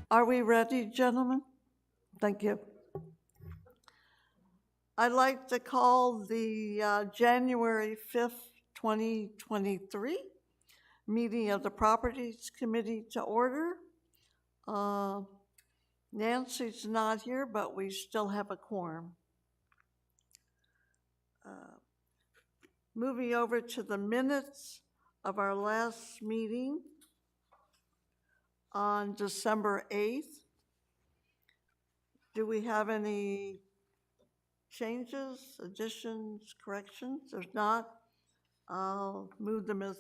Are we ready, gentlemen? Thank you. I'd like to call the January 5th, 2023 meeting of the Properties Committee to order. Nancy's not here, but we still have a quorum. Moving over to the minutes of our last meeting on December 8th. Do we have any changes, additions, corrections? If not, I'll move them as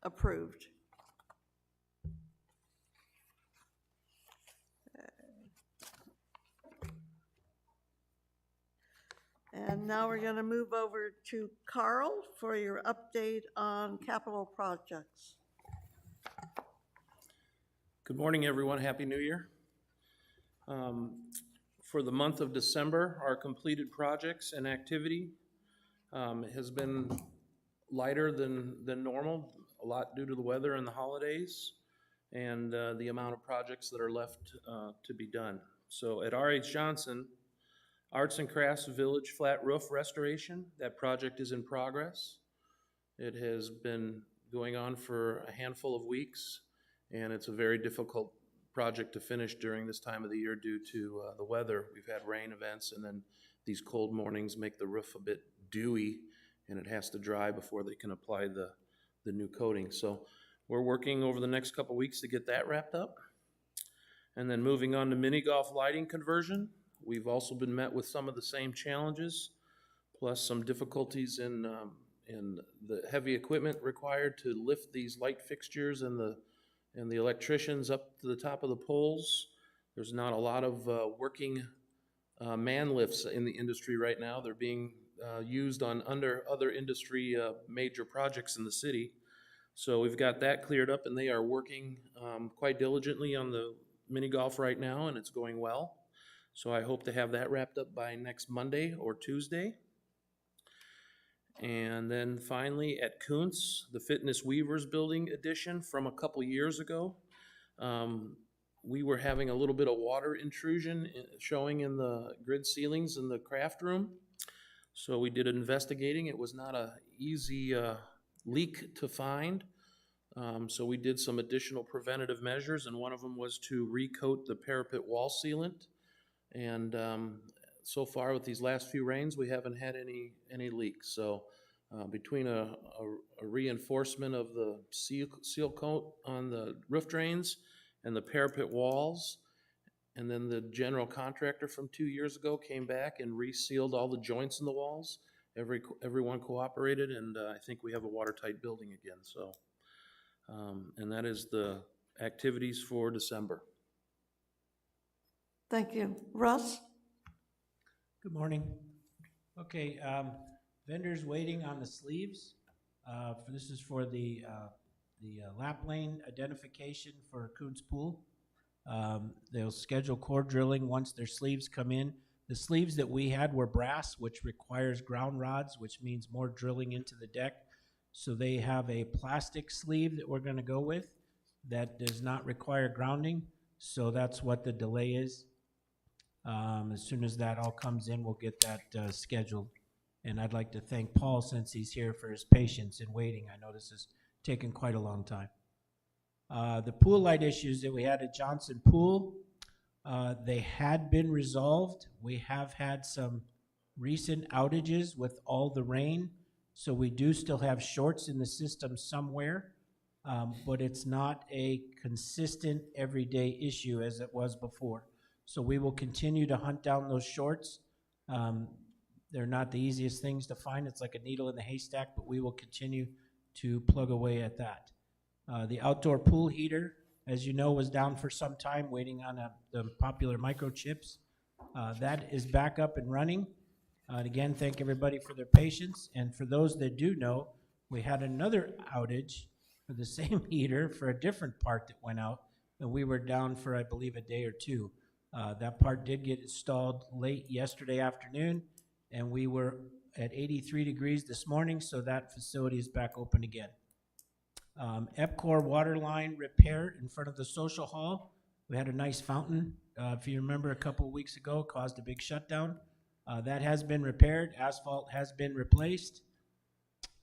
approved. And now we're going to move over to Carl for your update on capital projects. Good morning, everyone. Happy New Year. For the month of December, our completed projects and activity has been lighter than normal, a lot due to the weather and the holidays and the amount of projects that are left to be done. So at R.H. Johnson, Arts and Crafts Village flat roof restoration, that project is in progress. It has been going on for a handful of weeks, and it's a very difficult project to finish during this time of the year due to the weather. We've had rain events, and then these cold mornings make the roof a bit dewy, and it has to dry before they can apply the new coating. So we're working over the next couple weeks to get that wrapped up. And then moving on to mini golf lighting conversion, we've also been met with some of the same challenges, plus some difficulties in the heavy equipment required to lift these light fixtures and the electricians up to the top of the poles. There's not a lot of working man lifts in the industry right now. They're being used on under other industry major projects in the city. So we've got that cleared up, and they are working quite diligently on the mini golf right now, and it's going well. So I hope to have that wrapped up by next Monday or Tuesday. And then finally at Kuntz, the Fitness Weavers Building addition from a couple years ago. We were having a little bit of water intrusion showing in the grid ceilings in the craft room. So we did investigating. It was not an easy leak to find. So we did some additional preventative measures, and one of them was to recoat the parapet wall sealant And so far with these last few rains, we haven't had any leaks. So between a reinforcement of the seal coat on the roof drains and the parapet walls, and then the general contractor from 2 years ago came back and resealed all the joints in the walls. Everyone cooperated, and I think we have a watertight building again. So, and that is the activities for December. Thank you. Russ? Good morning. Okay, vendors waiting on the sleeves. This is for the lap lane identification for Coons Pool. They'll schedule core drilling once their sleeves come in. The sleeves that we had were brass, which requires ground rods, which means more drilling into the deck. So they have a plastic sleeve that we're going to go with that does not require grounding. So that's what the delay is. As soon as that all comes in, we'll get that scheduled. And I'd like to thank Paul, since he's here, for his patience in waiting. I know this has taken quite a long time. The pool light issues that we had at Johnson Pool, they had been resolved. We have had some recent outages with all the rain, so we do still have shorts in the system somewhere, but it's not a consistent everyday issue as it was before. So we will continue to hunt down those shorts. They're not the easiest things to find. It's like a needle in the haystack, but we will continue to plug away at that. The outdoor pool heater, as you know, was down for some time, waiting on the popular microchips. That is back up and running. And again, thank everybody for their patience. And for those that do know, we had another outage for the same heater for a different part that went out, and we were down for, I believe, a day or two. That part did get installed late yesterday afternoon, and we were at 83 degrees this morning, so that facility is back open again. EPCOR water line repair in front of the social hall. We had a nice fountain, if you remember, a couple of weeks ago, caused a big shutdown. That has been repaired. Asphalt has been replaced.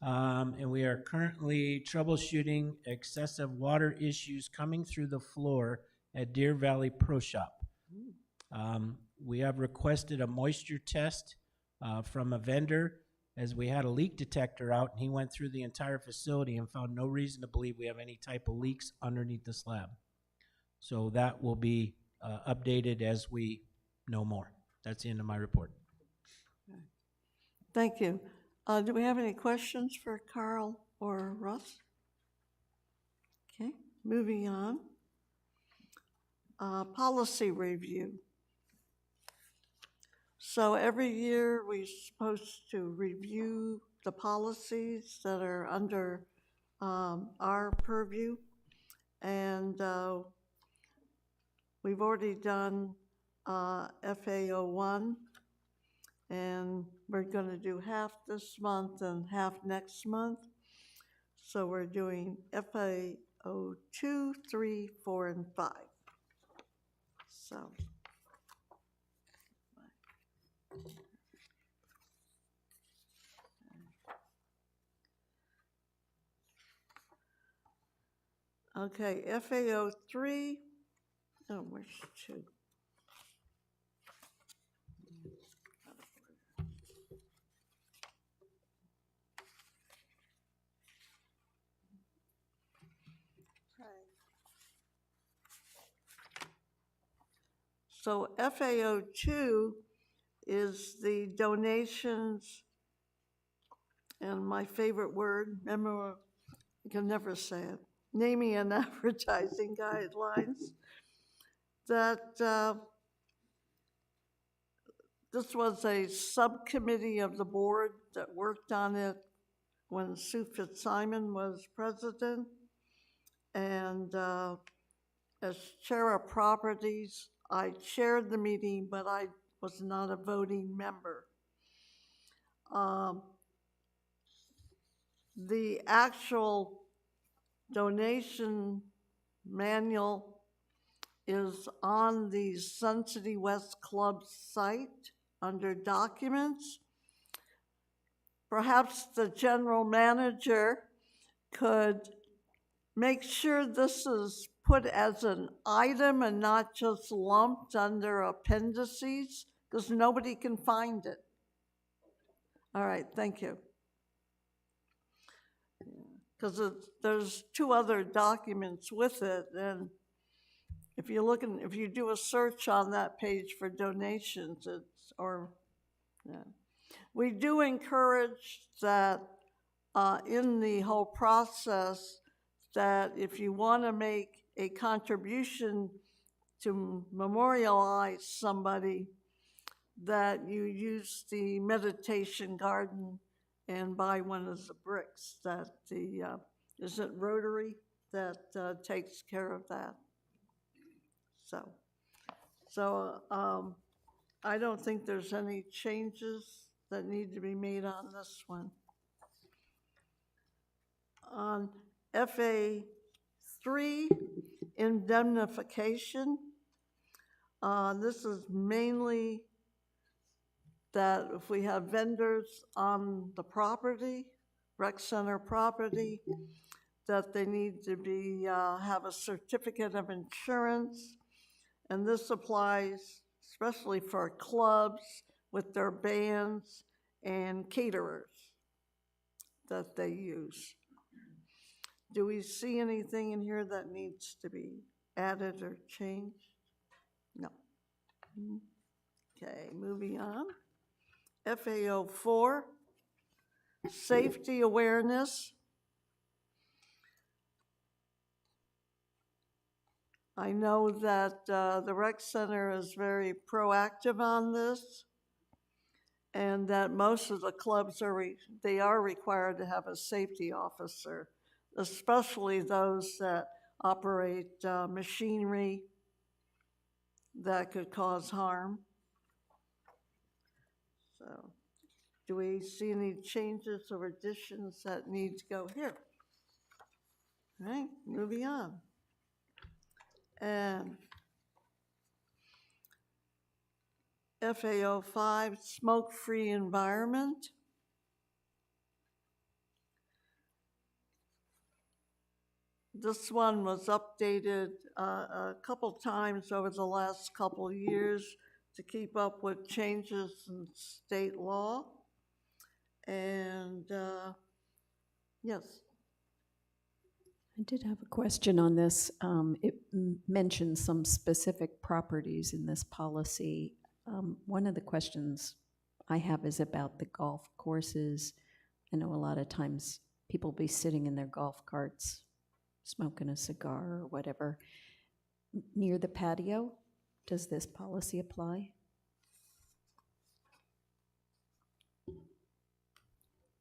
And we are currently troubleshooting excessive water issues coming through the floor at Deer Valley Pro Shop. We have requested a moisture test from a vendor, as we had a leak detector out, and he went through the entire facility and found no reason to believe we have any type of leaks underneath the slab. So that will be updated as we know more. That's the end of my report. Thank you. Do we have any questions for Carl or Russ? Okay, moving on. Policy review. So every year we're supposed to review the policies that are under our purview. And we've already done FAO1, and we're going to do half this month and half next month. So we're doing FAO 2, 3, 4, and 5. So. Okay, FAO 3, oh, where's 2? So FAO 2 is the donations, and my favorite word, remember, I can never say it, naming and advertising guidelines, that this was a subcommittee of the board that worked on it when Sue Fitzsimon was president. And as chair of properties, I chaired the meeting, but I was not a voting member. The actual donation manual is on the Sun City West Club site under documents. Perhaps the general manager could make sure this is put as an item and not just lumped under appendices? Because nobody can find it. All right, thank you. Because there's two other documents with it, and if you do a search on that page for donations, we do encourage that in the whole process, that if you want to make a contribution to memorialize somebody, that you use the meditation garden and buy one of the bricks that is it Rotary that takes care of that? So I don't think there's any changes that need to be made on this one. On FA3, indemnification, this is mainly that if we have vendors on the property, rec center property, that they need to be have a certificate of insurance, and this applies especially for clubs with their bands and caterers that they use. Do we see anything in here that needs to be added or changed? No. Okay, moving on. FAO4, safety awareness. I know that the rec center is very proactive on this, and that most of the clubs are required to have a safety officer, especially those that operate machinery that could cause harm. So, do we see any changes or additions that need to go here? All right, moving on. And FAO5, smoke-free environment. This one was updated a couple times over the last couple of years to keep up with changes in state law. And yes. I did have a question on this. It mentions some specific properties in this policy. One of the questions I have is about the golf courses. I know a lot of times people be sitting in their golf carts, smoking a cigar or whatever. Near the patio, does this policy apply?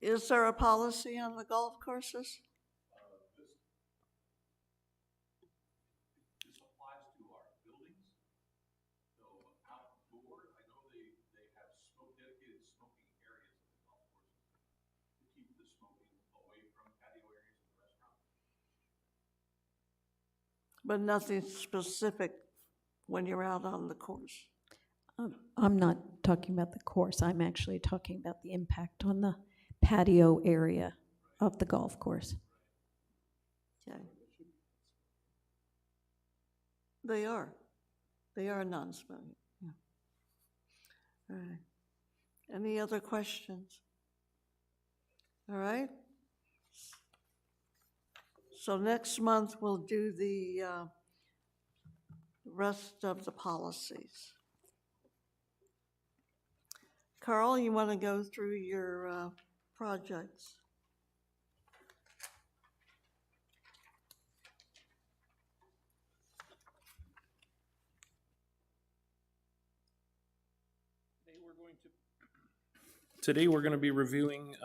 Is there a policy on the golf courses? This applies to our buildings. So outdoor, I know they have dedicated smoking areas in the golf courses to keep the smoking away from patio areas in the restaurant. But nothing specific when you're out on the course. I'm not talking about the course. I'm actually talking about the impact on the patio area of the golf course. Okay. They are non-smoking. Yeah. All right. Any other questions? All right. So next month we'll do the rest of the policies. Carl, you want to go through your projects? Today we're going to be reviewing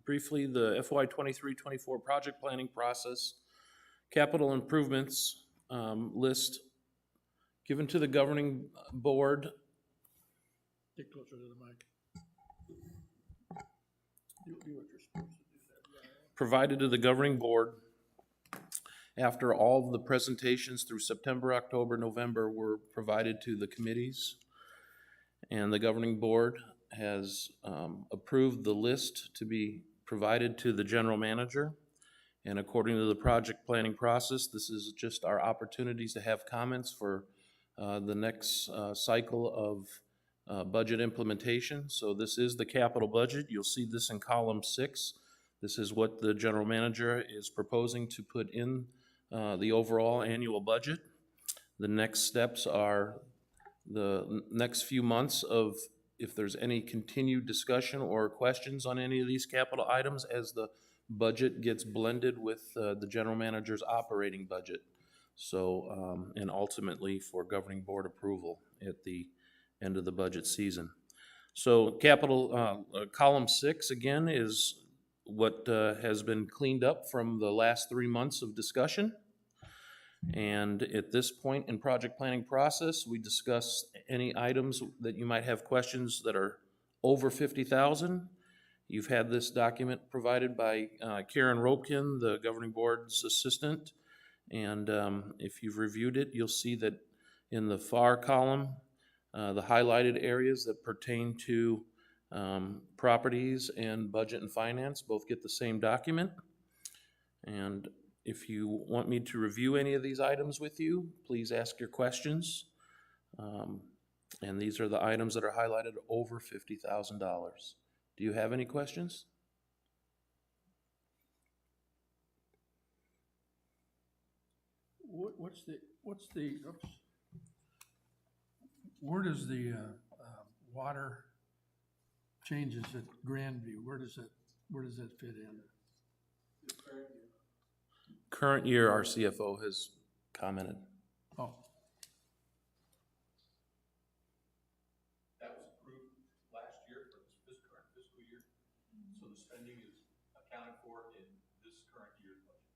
briefly the FY 23-24 project planning process, capital improvements list given to the governing board. Get closer to the mic. Do what you're supposed to do. Provided to the governing board after all of the presentations through September, October, November were provided to the committees. And the governing board has approved the list to be provided to the general manager. And according to the project planning process, this is just our opportunities to have comments for the next cycle of budget implementation. So this is the capital budget. You'll see this in column 6. This is what the general manager is proposing to put in the overall annual budget. The next steps are the next few months of if there's any continued discussion or questions on any of these capital items as the budget gets blended with the general manager's operating budget. So, and ultimately for governing board approval at the end of the budget season. So capital, column 6 again is what has been cleaned up from the last 3 months of discussion. And at this point in project planning process, we discuss any items that you might have questions that are over 50,000. You've had this document provided by Karen Ropkin, the governing board's assistant. And if you've reviewed it, you'll see that in the far column, the highlighted areas that pertain to properties and budget and finance both get the same document. And if you want me to review any of these items with you, please ask your questions. And these are the items that are highlighted over $50,000. Do you have any questions? What's the, oops. Where does the water changes at Grandview, where does that fit in? Current year, our CFO has commented. Oh, That was approved last year for this current fiscal year, so the spending is accounted for in this current year's budget.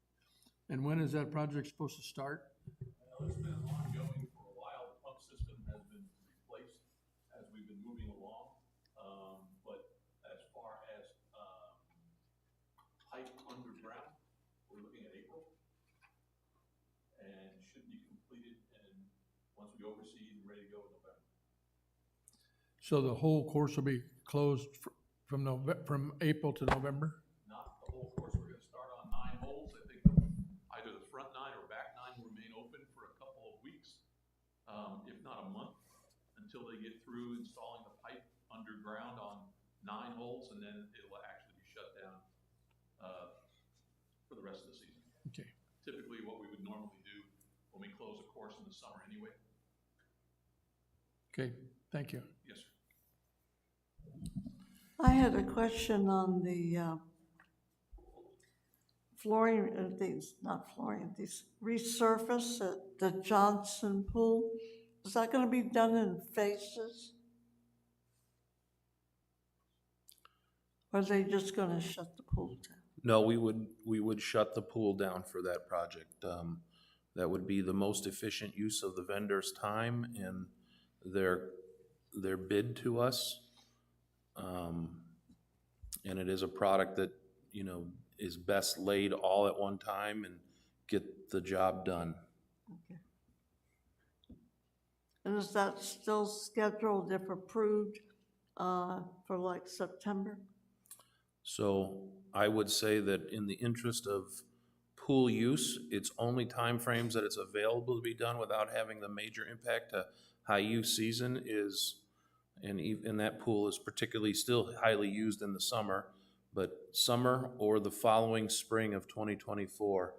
and when is that project supposed to start? Well, it's been ongoing for a while. The pump system has been replaced as we've been moving along. But as far as pipe underground, we're looking at April. And should be completed and once we oversee and ready to go in November. So the whole course will be closed from April to November? Not the whole course. We're gonna start on 9 holes. I think either the front 9 or back 9 will remain open for a couple of weeks, if not a month, until they get through installing the pipe underground on 9 holes, and then it'll actually be shut down for the rest of the season. Okay. Typically what we would normally do when we close a course in the summer anyway. Okay, thank you. Yes, sir. I had a question on the flooring, these resurface at the Johnson Pool. Is that gonna be done in phases? Or are they just gonna shut the pool down? No, we would shut the pool down for that project. That would be the most efficient use of the vendor's time and their bid to us. And it is a product that, you know, is best laid all at one time and get the job done. Okay. And is that still scheduled if approved for like September? So I would say that in the interest of pool use, it's only timeframes that it's available to be done without having the major impact to high use season is, and that pool is particularly still highly used in the summer, but summer or the following spring of 2024.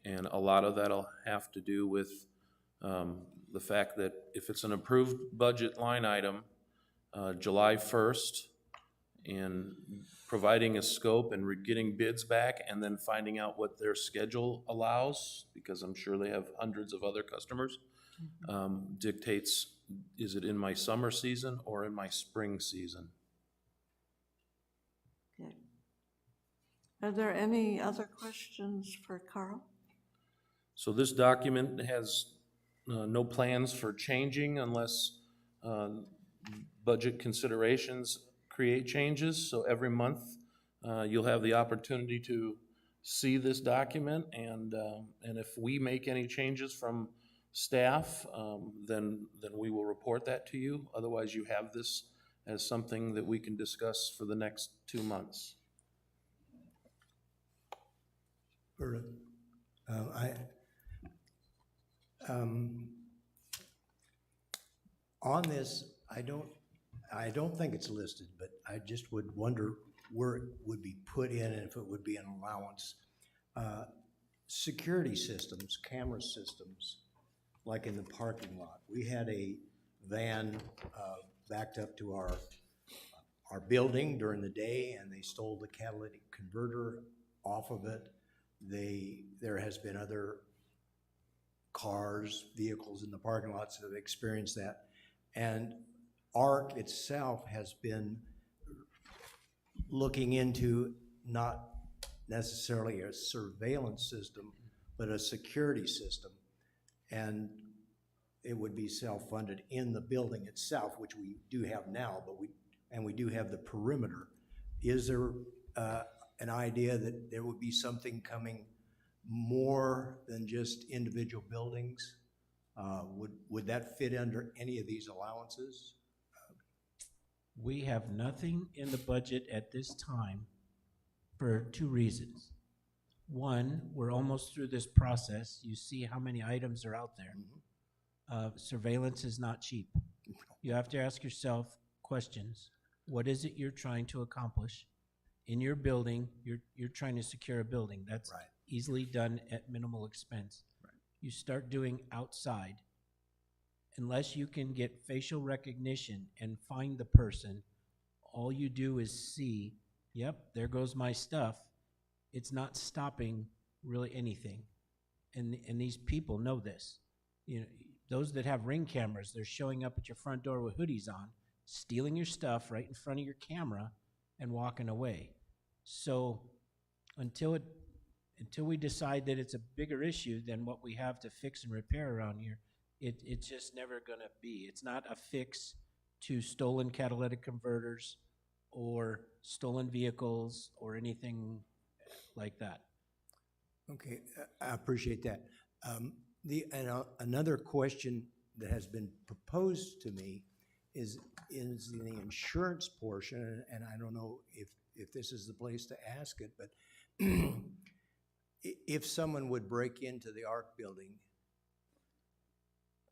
And a lot of that'll have to do with the fact that if it's an approved budget line item, July 1st, and providing a scope and getting bids back and then finding out what their schedule allows, because I'm sure they have hundreds of other customers, dictates, is it in my summer season or in my spring season? Okay. Are there any other questions for Carl? So this document has no plans for changing unless budget considerations create changes. So every month you'll have the opportunity to see this document, and if we make any changes from staff, then we will report that to you. Otherwise, you have this as something that we can discuss for the next 2 months. Roberta, on this, I don't think it's listed, but I just would wonder where it would be put in and if it would be an allowance. Security systems, camera systems, like in the parking lot. We had a van backed up to our building during the day, and they stole the catalytic converter off of it. There has been other cars, vehicles in the parking lots that have experienced that. And ARC itself has been looking into not necessarily a surveillance system, but a security system. And it would be self-funded in the building itself, which we do have now, but we do have the perimeter. Is there an idea that there would be something coming more than just individual buildings? Would that fit under any of these allowances? We have nothing in the budget at this time for 2 reasons. One, we're almost through this process. You see how many items are out there. Surveillance is not cheap. You have to ask yourself questions. What is it you're trying to accomplish? In your building, you're trying to secure a building. That's Right. easily done at minimal expense. Right. You start doing outside. Unless you can get facial recognition and find the person, all you do is see, yep, there goes my stuff. It's not stopping really anything. And these people know this. You know, those that have Ring cameras, they're showing up at your front door with hoodies on, stealing your stuff right in front of your camera and walking away. So until we decide that it's a bigger issue than what we have to fix and repair around here, it's just never gonna be. It's not a fix to stolen catalytic converters or stolen vehicles or anything like that. Okay, I appreciate that. Another question that has been proposed to me is in the insurance portion, and I don't know if this is the place to ask it, but if someone would break into the ARC building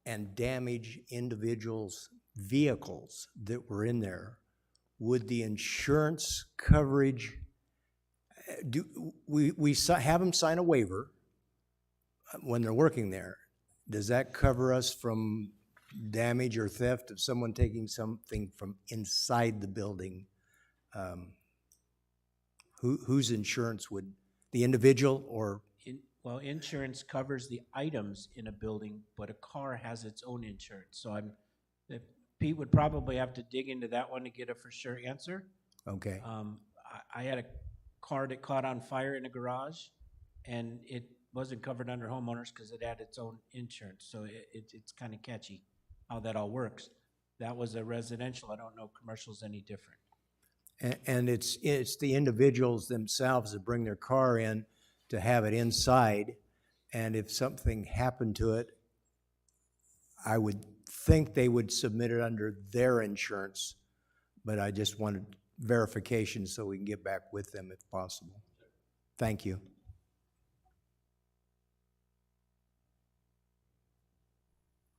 and damage individuals' vehicles that were in there, would the insurance coverage, we have them sign a waiver when they're working there. Does that cover us from damage or theft of someone taking something from inside the building? Whose insurance would, the individual or? Well, insurance covers the items in a building, but a car has its own insurance. So Pete would probably have to dig into that one to get a for sure answer. Okay. I had a car that caught on fire in a garage, and it wasn't covered under homeowners because it had its own insurance. So it's kind of catchy how that all works. That was a residential. I don't know commercial's any different. And it's the individuals themselves that bring their car in to have it inside, and if something happened to it, I would think they would submit it under their insurance, but I just wanted verification so we can get back with them if possible. Thank you.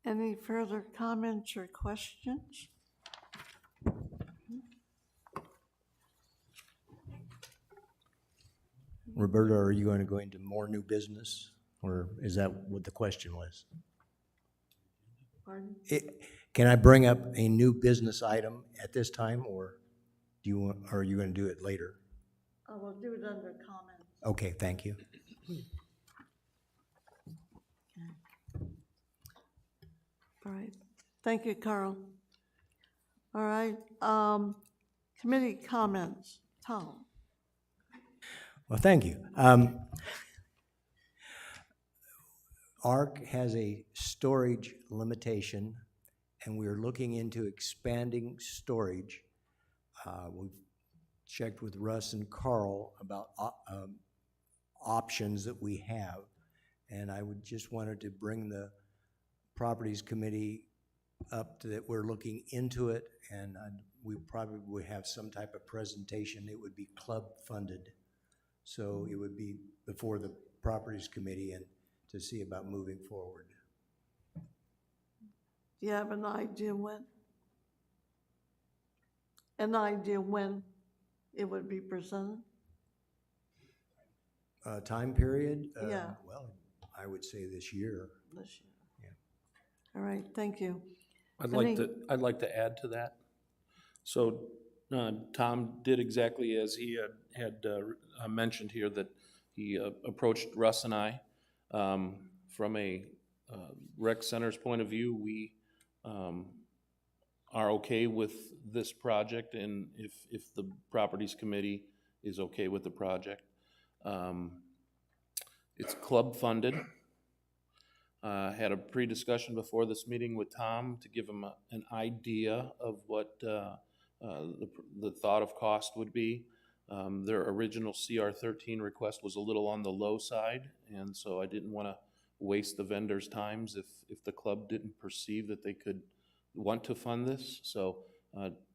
Any further comments or questions? Roberta, are you going to go into more new business, or is that what the question was? Pardon? Can I bring up a new business item at this time, or are you going to do it later? I will do it under comments. Okay, thank you. All right, thank you, Carl. All right, committee comments, Tom. Well, thank you. ARC has a storage limitation, and we're looking into expanding storage. We've checked with Russ and Carl about options that we have, and I would just wanted to bring the Properties Committee up to that we're looking into it, and we probably would have some type of presentation. It would be club funded. So it would be before the Properties Committee and to see about moving forward. Do you have an idea when? An idea when it would be presented? Time period? Yeah. Well, I would say this year. This year. All right, thank you. I'd Any- like to add to that. So, Tom did exactly as he had mentioned here, that he approached Russ and I. From a rec center's point of view, we are okay with this project, and if the Properties Committee is okay with the project. It's club funded. Had a pre-discussion before this meeting with Tom to give him an idea of what the thought of cost would be. Their original CR13 request was a little on the low side, and so I didn't want to waste the vendors' times if the club didn't perceive that they could want to fund this. So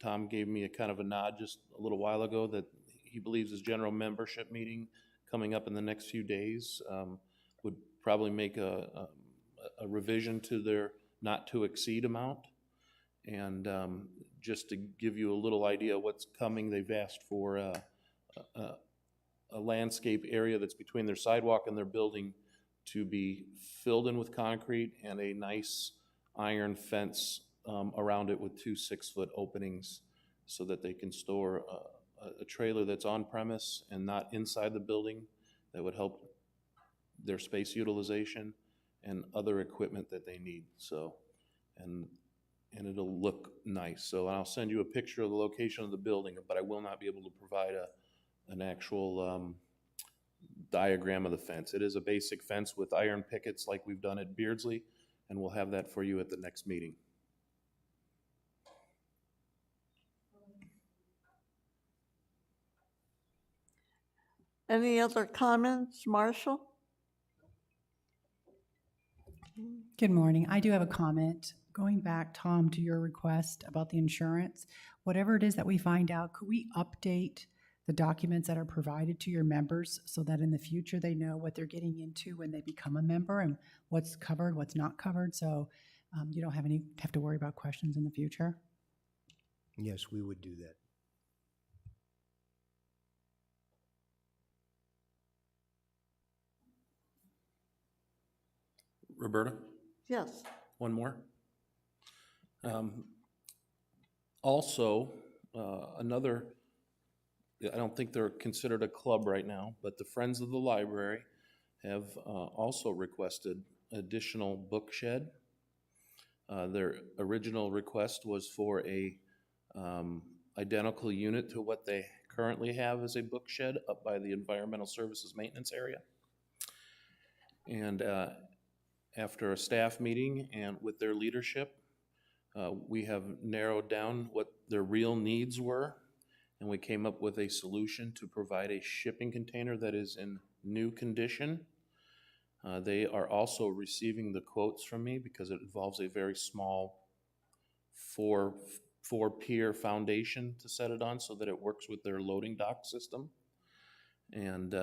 Tom gave me a kind of a nod just a little while ago that he believes his general membership meeting coming up in the next few days would probably make a revision to their not to exceed amount. And just to give you a little idea of what's coming, they've asked for a landscape area that's between their sidewalk and their building to be filled in with concrete, and a nice iron fence around it with 2 6-foot openings so that they can store a trailer that's on premise and not inside the building. That would help their space utilization and other equipment that they need. So, and it'll look nice. So I'll send you a picture of the location of the building, but I will not be able to provide an actual diagram of the fence. It is a basic fence with iron pickets like we've done at Beardsley, and we'll have that for you at the next meeting. Any other comments, Marshall? Good morning. I do have a comment. Going back, Tom, to your request about the insurance, whatever it is that we find out, could we update the documents that are provided to your members so that in the future they know what they're getting into when they become a member and what's covered, what's not covered, so you don't have to worry about questions in the future? Yes, we would do that. Roberta? Yes. One more. Also, another, I don't think they're considered a club right now, but the Friends of the Library have also requested additional book shed. Their original request was for a identical unit to what they currently have as a book shed up by the Environmental Services Maintenance area. And after a staff meeting and with their leadership, we have narrowed down what their real needs were, and we came up with a solution to provide a shipping container that is in new condition. They are also receiving the quotes from me because it involves a very small four-pier foundation to set it on so that it works with their loading dock system. And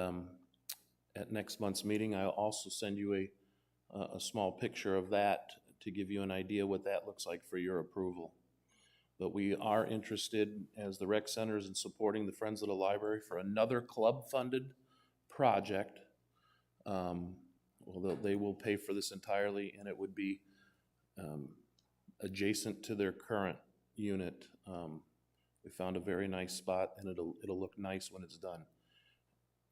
at next month's meeting, I'll also send you a small picture of that to give you an idea what that looks like for your approval. But we are interested, as the rec centers, in supporting the Friends of the Library for another club-funded project. Well, they will pay for this entirely, and it would be adjacent to their current unit. We found a very nice spot, and it'll look nice when it's done.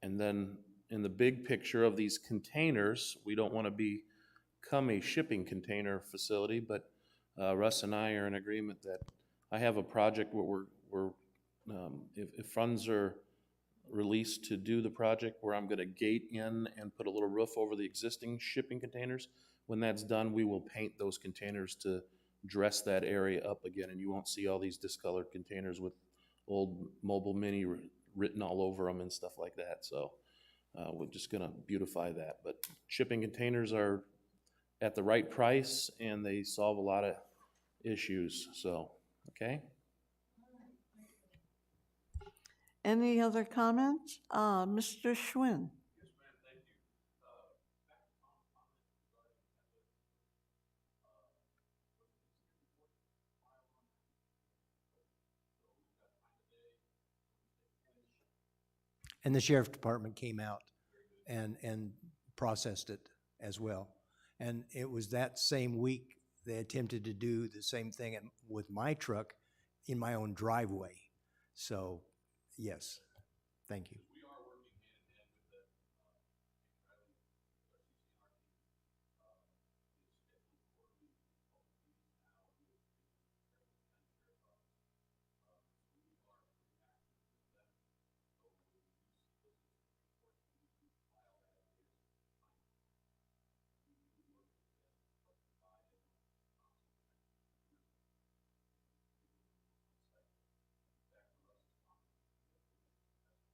And then in the big picture of these containers, we don't want to become a shipping container facility, but Russ and I are in agreement that I have a project where if funds are released to do the project, where I'm going to gate in and put a little roof over the existing shipping containers. When that's done, we will paint those containers to dress that area up again, and you won't see all these discolored containers with old Mobile Mini written all over them and stuff like that. So we're just going to beautify that. But shipping containers are at the right price, and they solve a lot of issues. So, okay. Any other comments? Mr. Schwinn? Yes, ma'am, thank you. And the sheriff department came out and processed it as well. And it was that same week, they attempted to do the same thing with my truck in my own driveway. So, yes, thank you. We are working hand in hand with the, Riley, with our CCNR team, is scheduled quarterly public meetings now with the County Sheriff's Office. So we are pretty active with them. So when we do solicit reports, we do file that as is. We do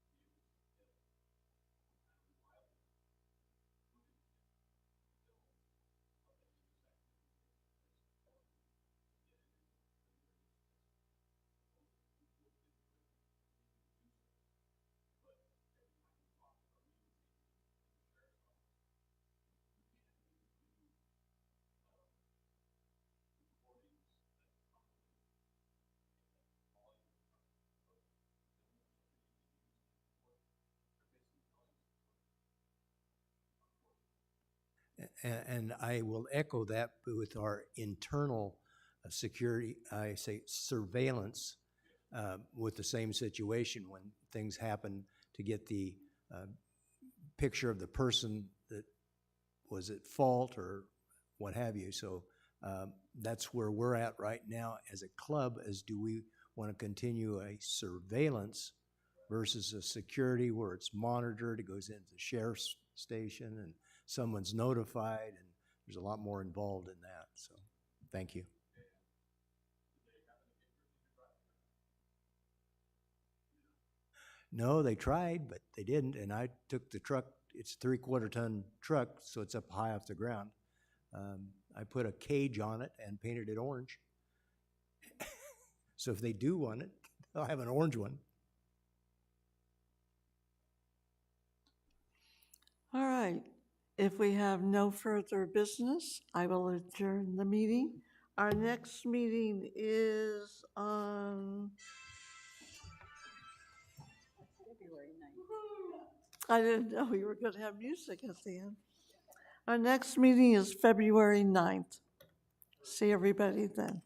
work with them, but provide them constant on site. In fact, for us, it's And I will echo that with our internal security, I say surveillance, with the same situation when things happen, to get the picture of the person that was at fault or what have you. So that's where we're at right now as a club, is do we want to continue a surveillance versus a security where it's monitored, it goes into the sheriff's station and someone's notified, and there's a lot more involved in that. So thank you. No, they tried, but they didn't, and I took the truck. It's a 3/4 ton truck, so it's up high off the ground. I put a cage on it and painted it orange. So if they do want it, they'll have an orange one. All right. If we have no further business, I will adjourn the meeting. Our next meeting is on February 9th. I didn't know we were going to have music at the end. Our next meeting is February 9th. See everybody then.